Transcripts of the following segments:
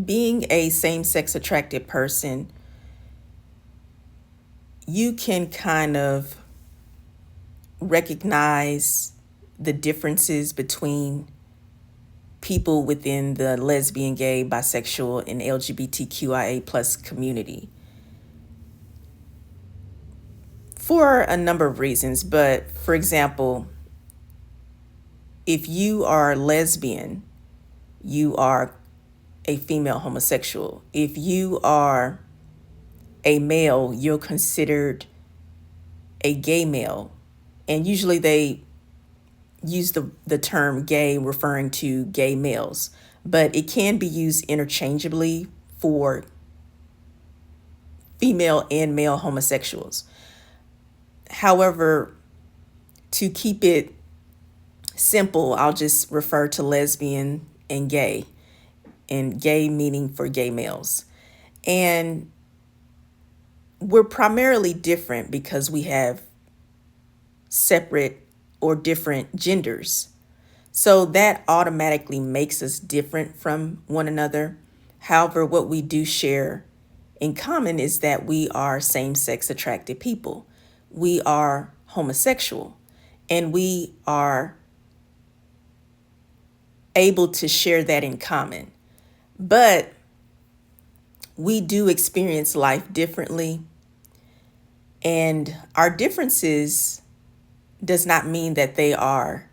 being a same-sex attracted person, you can kind of recognize the differences between people within the lesbian, gay, bisexual, and LGBTQIA plus community for a number of reasons. But for example, if you are lesbian, you are a female homosexual. If you are a male, you're considered a gay male. And usually they use the term gay referring to gay males, but it can be used interchangeably for female and male homosexuals. However, to keep it simple, I'll just refer to lesbian and gay meaning for gay males. And we're primarily different because we have separate or different genders. So that automatically makes us different from one another. However, what we do share in common is that we are same-sex attracted people. We are homosexual, and we are able to share that in common. But we do experience life differently, and our differences does not mean that they are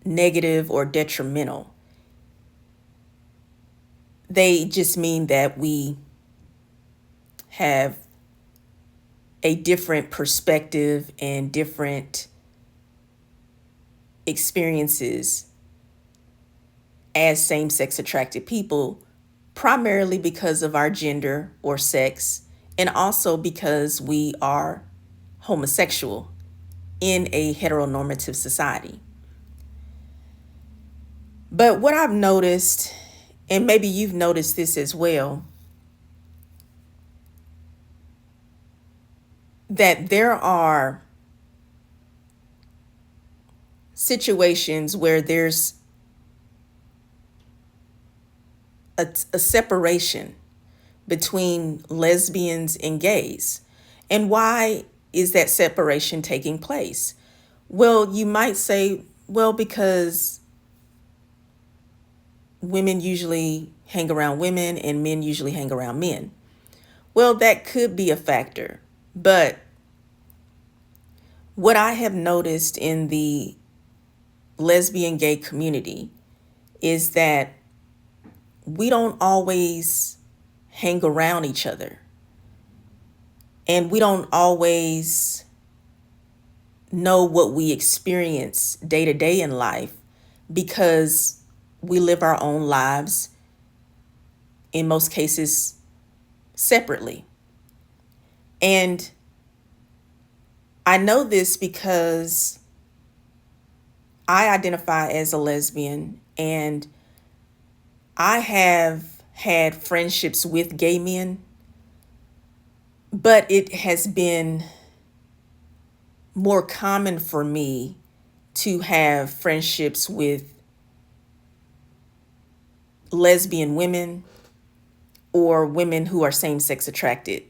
negative or detrimental. They just mean that we have a different perspective and different experiences as same-sex attracted people, primarily because of our gender or sex, and also because we are homosexual in a heteronormative society. But what I've noticed, and maybe you've noticed this as well, that there are situations where there's a separation between lesbians and gays. And why is that separation taking place? Well, you might say, well, because women usually hang around women and men usually hang around men. Well, that could be a factor. But what I have noticed in the lesbian gay community is that we don't always hang around each other. And we don't always know what we experience day to day in life because we live our own lives, in most cases, separately. And I know this because I identify as a lesbian, and I have had friendships with gay men, but it has been more common for me to have friendships with lesbian women or women who are same-sex attracted.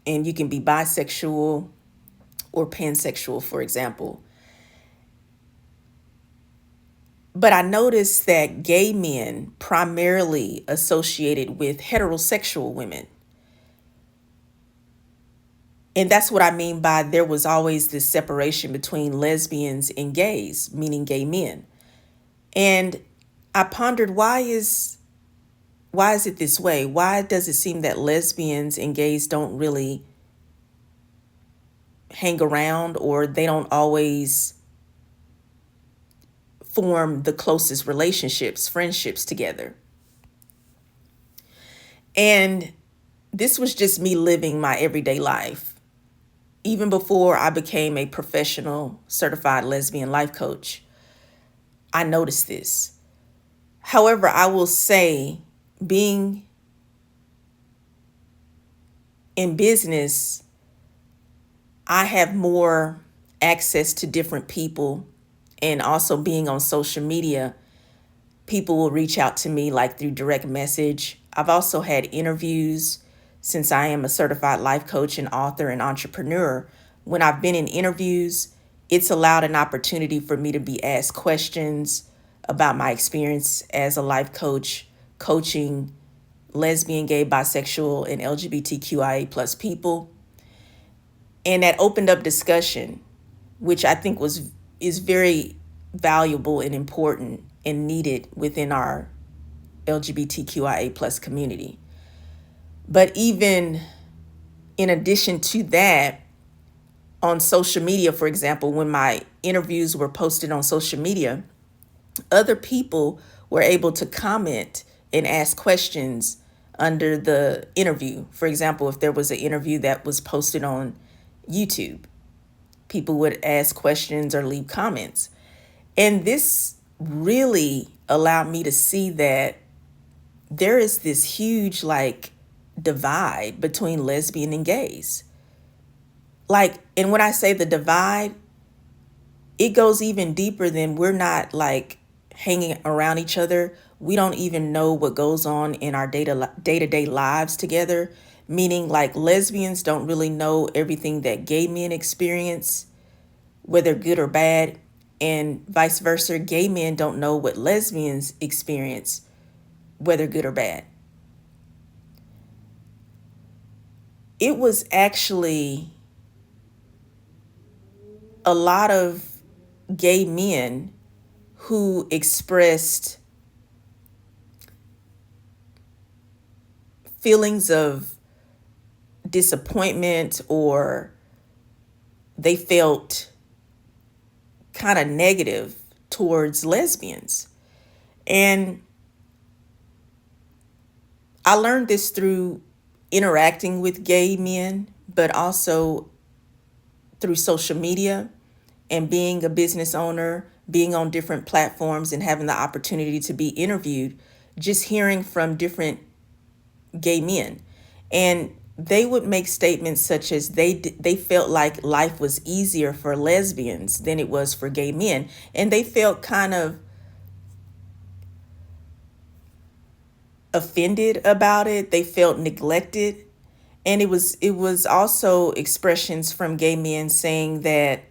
And you can be bisexual or pansexual, for example. But I noticed that gay men primarily associated with heterosexual women. And that's what I mean by there was always this separation between lesbians and gays, meaning gay men. And I pondered, why is it this way? Why does it seem that lesbians and gays don't really hang around, or they don't always form the closest relationships, friendships together? And this was just me living my everyday life. Even before I became a professional certified lesbian life coach, I noticed this. However, I will say, being in business, I have more access to different people, and also being on social media, people will reach out to me like through direct message. I've also had interviews since I am a certified life coach and author and entrepreneur. When I've been in interviews, it's allowed an opportunity for me to be asked questions about my experience as a life coach, coaching lesbian, gay, bisexual, and LGBTQIA plus people. And that opened up discussion, which I think is very valuable and important and needed within our LGBTQIA plus community. But even in addition to that, on social media, for example, when my interviews were posted on social media, other people were able to comment and ask questions under the interview. For example, if there was an interview that was posted on YouTube, people would ask questions or leave comments. And this really allowed me to see that there is this huge divide between lesbian and gays. And when I say the divide, it goes even deeper than we're not hanging around each other. We don't even know what goes on in our day-to-day lives together, meaning lesbians don't really know everything that gay men experience, whether good or bad, and vice versa. Gay men don't know what lesbians experience, whether good or bad. It was actually a lot of gay men who expressed feelings of disappointment, or they felt kind of negative towards lesbians. And I learned this through interacting with gay men, but also through social media and being a business owner, being on different platforms and having the opportunity to be interviewed, just hearing from different gay men. And they would make statements such as they felt like life was easier for lesbians than it was for gay men. And they felt kind of offended about it. They felt neglected. And it was also expressions from gay men saying that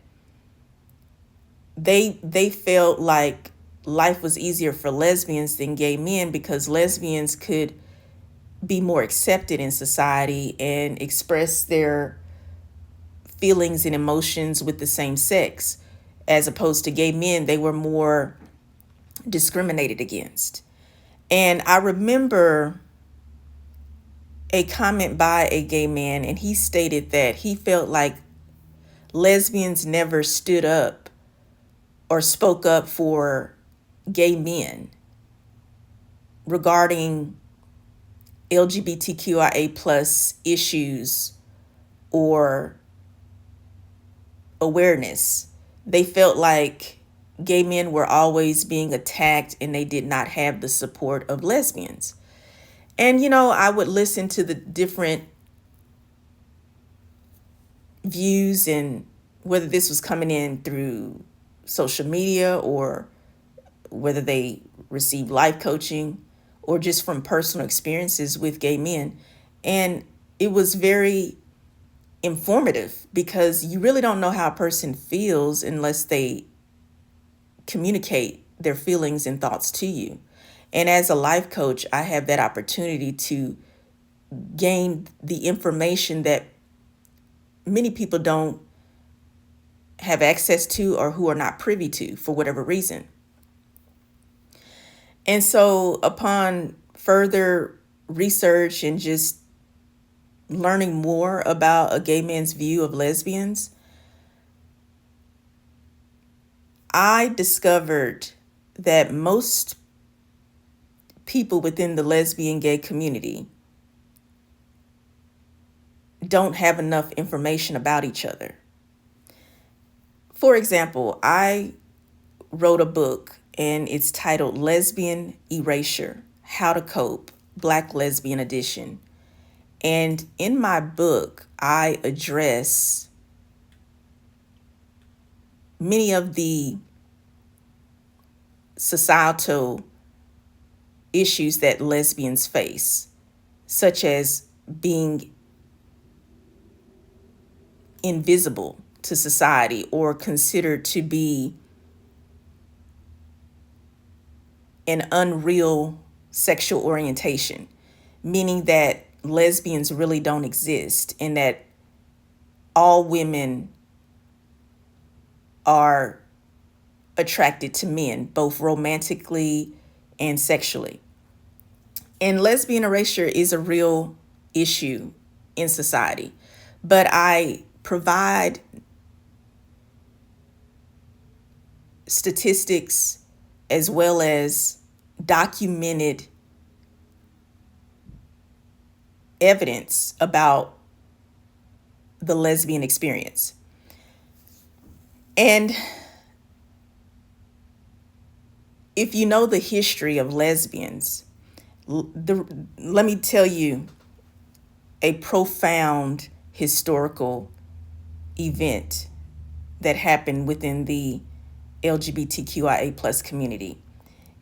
they felt like life was easier for lesbians than gay men because lesbians could be more accepted in society and express their feelings and emotions with the same sex, as opposed to gay men. They were more discriminated against. And I remember a comment by a gay man, and he stated that he felt like lesbians never stood up or spoke up for gay men regarding LGBTQIA plus issues or awareness. They felt like gay men were always being attacked and they did not have the support of lesbians. And, I would listen to the different views, and whether this was coming in through social media or whether they received life coaching or just from personal experiences with gay men. And it was very informative because you really don't know how a person feels unless they communicate their feelings and thoughts to you. And as a life coach, I have that opportunity to gain the information that many people don't have access to or who are not privy to for whatever reason. And so upon further research and just learning more about a gay man's view of lesbians, I discovered that most people within the lesbian gay community don't have enough information about each other. For example, I wrote a book and it's titled Lesbian Erasure: How to Cope, Black Lesbian Edition. And in my book, I address many of the societal issues that lesbians face, such as being invisible to society or considered to be an unreal sexual orientation, meaning that lesbians really don't exist and that all women are attracted to men, both romantically and sexually. And lesbian erasure is a real issue in society, but I provide statistics as well as documented evidence about the lesbian experience. And if you know the history of lesbians, let me tell you a profound historical event that happened within the LGBTQIA plus community.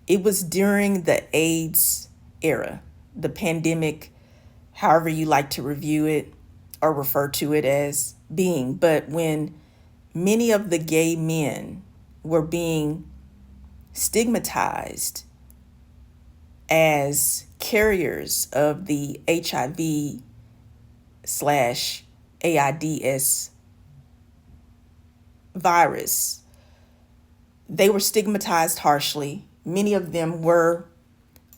It was during the AIDS era, the pandemic, however you like to review it or refer to it as being. But when many of the gay men were being stigmatized as carriers of the HIV/AIDS virus, they were stigmatized harshly. Many of them were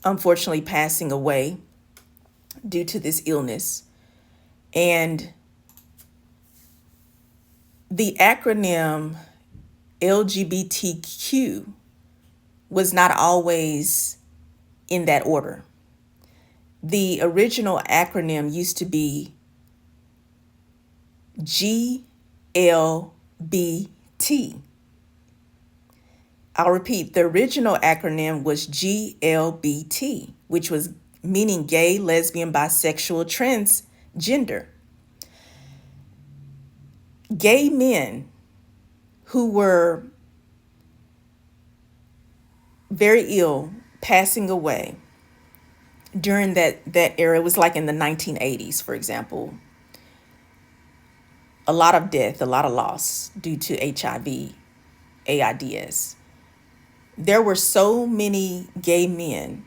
unfortunately passing away due to this illness. And the acronym LGBTQ was not always in that order. The original acronym used to be GLBT. I'll repeat, the original acronym was GLBT, which was meaning gay, lesbian, bisexual, transgender. Gay men who were very ill, passing away during that era. It was like in the 1980s, for example. A lot of death, a lot of loss due to HIV/AIDS. There were so many gay men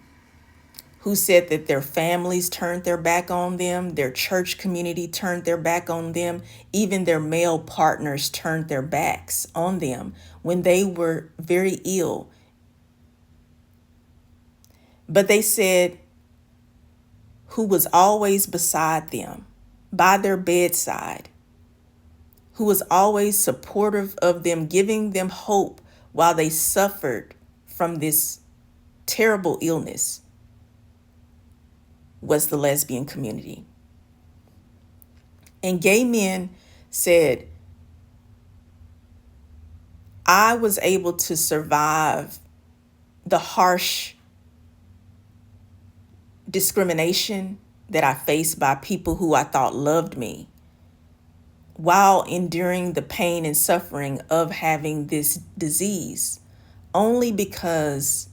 who said that their families turned their back on them, their church community turned their back on them, even their male partners turned their backs on them when they were very ill. But they said who was always beside them, by their bedside, who was always supportive of them, giving them hope while they suffered from this terrible illness, was the lesbian community. And gay men said, I was able to survive the harsh discrimination that I faced by people who I thought loved me, while enduring the pain and suffering of having this disease, only because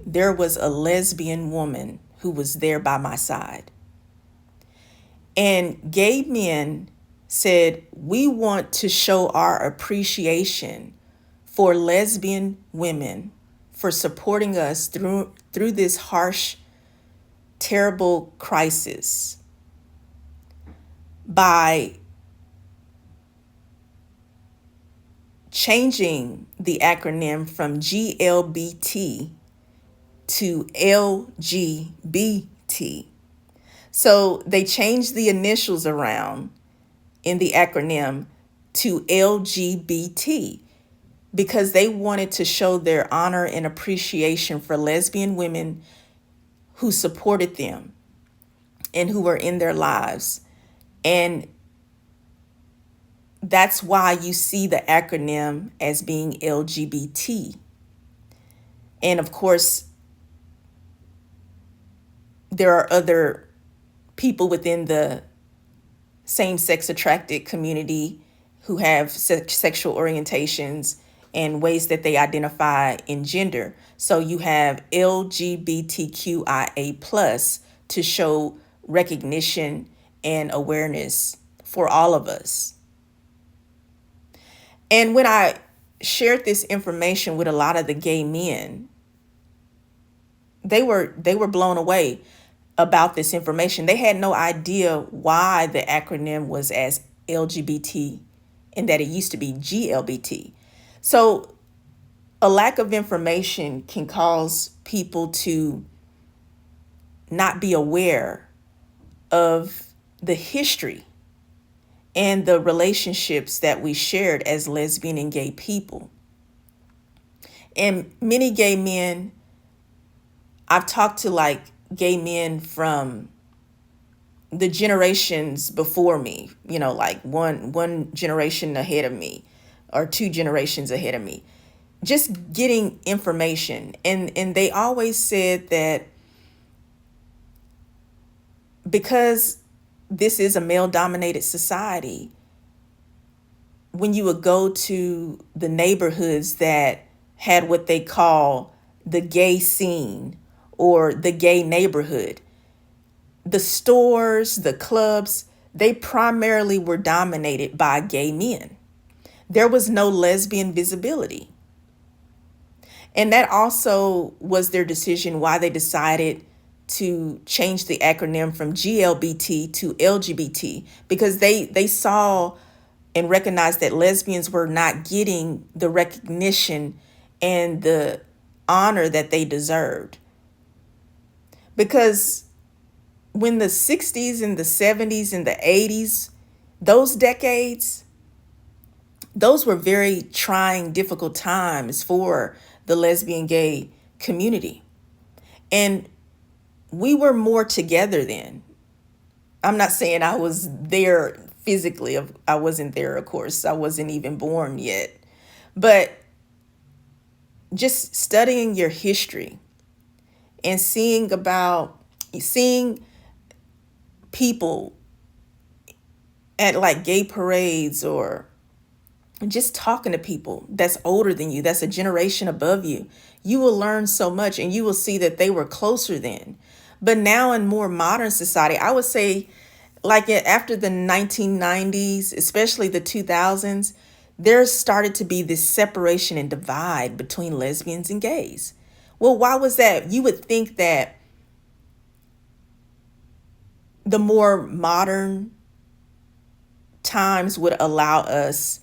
there was a lesbian woman who was there by my side. And gay men said, we want to show our appreciation for lesbian women for supporting us through this harsh, terrible crisis by changing the acronym from GLBT to LGBT. So they changed the initials around in the acronym to LGBT because they wanted to show their honor and appreciation for lesbian women who supported them and who were in their lives. And that's why you see the acronym as being LGBT. And of course, there are other people within the same-sex attracted community who have sexual orientations and ways that they identify in gender. So you have LGBTQIA plus to show recognition and awareness for all of us. And when I shared this information with a lot of the gay men, they were blown away about this information. They had no idea why the acronym was as LGBT and that it used to be GLBT. So a lack of information can cause people to not be aware of the history and the relationships that we shared as lesbian and gay people. And many gay men, I've talked to like gay men from the generations before me, you know, like one generation ahead of me or two generations ahead of me, just getting information. And they always said that because this is a male-dominated society, when you would go to the neighborhoods that had what they call the gay scene or the gay neighborhood, the stores, the clubs, they primarily were dominated by gay men. There was no lesbian visibility. And that also was their decision why they decided to change the acronym from GLBT to LGBT, because they saw and recognized that lesbians were not getting the recognition and the honor that they deserved. Because when the 60s and the 70s and the 80s, those decades, those were very trying, difficult times for the lesbian gay community. And we were more together then. I'm not saying I was there physically. I wasn't there, of course. I wasn't even born yet. But just studying your history and seeing people at like gay parades or just talking to people that's older than you, that's a generation above you, you will learn so much and you will see that they were closer then. But now in more modern society, I would say like after the 1990s, especially the 2000s, there started to be this separation and divide between lesbians and gays. Well, why was that? You would think that the more modern times would allow us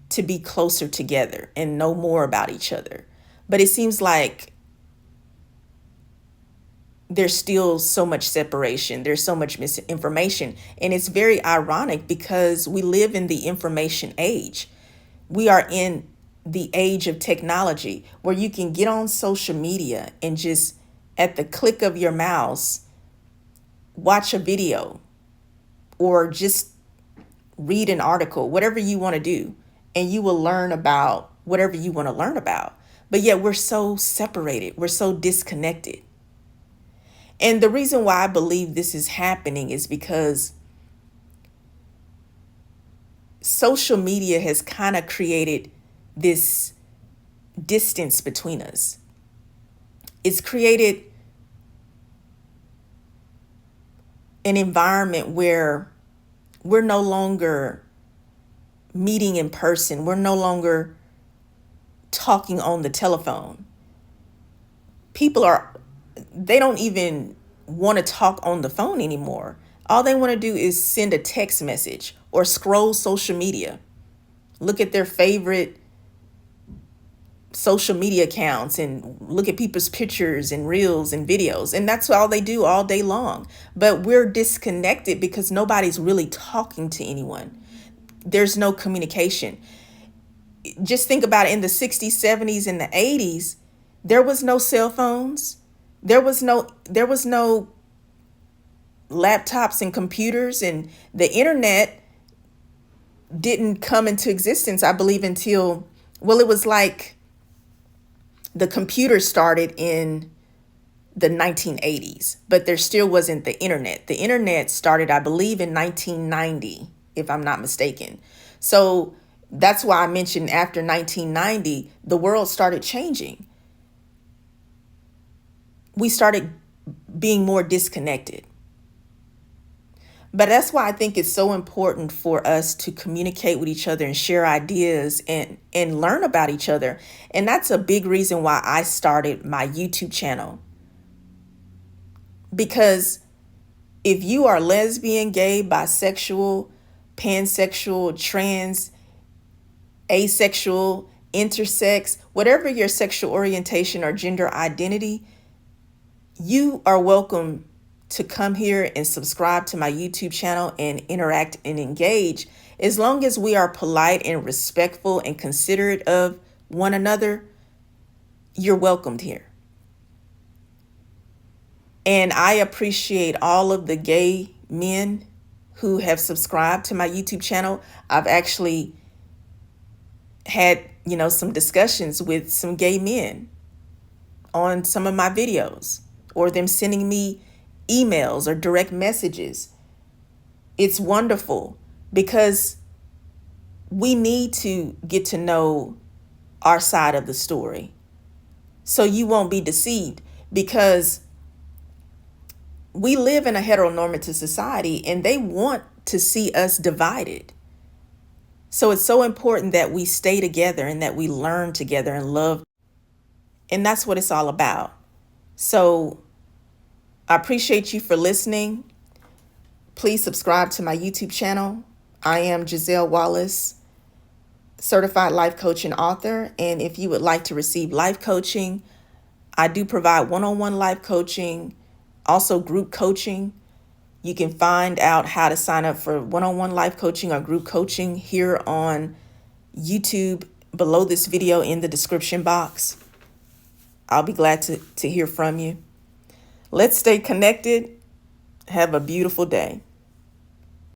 to be closer together and know more about each other. But it seems like there's still so much separation. There's so much misinformation. And it's very ironic because we live in the information age. We are in the age of technology where you can get on social media and just at the click of your mouse, watch a video or just read an article, whatever you want to do, and you will learn about whatever you want to learn about. But yet we're so separated. We're so disconnected. And the reason why I believe this is happening is because social media has kind of created this distance between us. It's created an environment where we're no longer meeting in person. We're no longer talking on the telephone. They don't even want to talk on the phone anymore. All they want to do is send a text message or scroll social media, look at their favorite social media accounts and look at people's pictures and reels and videos. And that's all they do all day long. But we're disconnected because nobody's really talking to anyone. There's no communication. Just think about it. In the 60s, 70s, and the 80s, there was no cell phones. There was no laptops and computers, and the internet didn't come into existence, I believe, until, well, it was like the computer started in the 1980s, but there still wasn't the internet. The internet started, I believe, in 1990, if I'm not mistaken. So That's why I mentioned after 1990, the world started changing. We started being more disconnected. But that's why I think it's so important for us to communicate with each other and share ideas and learn about each other. And that's a big reason why I started my YouTube channel. Because if you are lesbian, gay, bisexual, pansexual, trans, asexual, intersex, whatever your sexual orientation or gender identity, you are welcome to come here and subscribe to my YouTube channel and interact and engage. As long as we are polite and respectful and considerate of one another, you're welcomed here. And I appreciate all of the gay men who have subscribed to my YouTube channel. I've actually had, some discussions with some gay men on some of my videos, or them sending me emails or direct messages. It's wonderful because we need to get to know our side of the story so you won't be deceived, because we live in a heteronormative society and they want to see us divided. So it's so important that we stay together and that we learn together and love. And that's what it's all about. So I appreciate you for listening. Please subscribe to my YouTube channel. I am Giselle Wallace, certified life coach and author. And if you would like to receive life coaching, I do provide one-on-one life coaching, also group coaching. You can find out how to sign up for one-on-one life coaching or group coaching here on YouTube below this video in the description box. I'll be glad to hear from you. Let's stay connected. Have a beautiful day.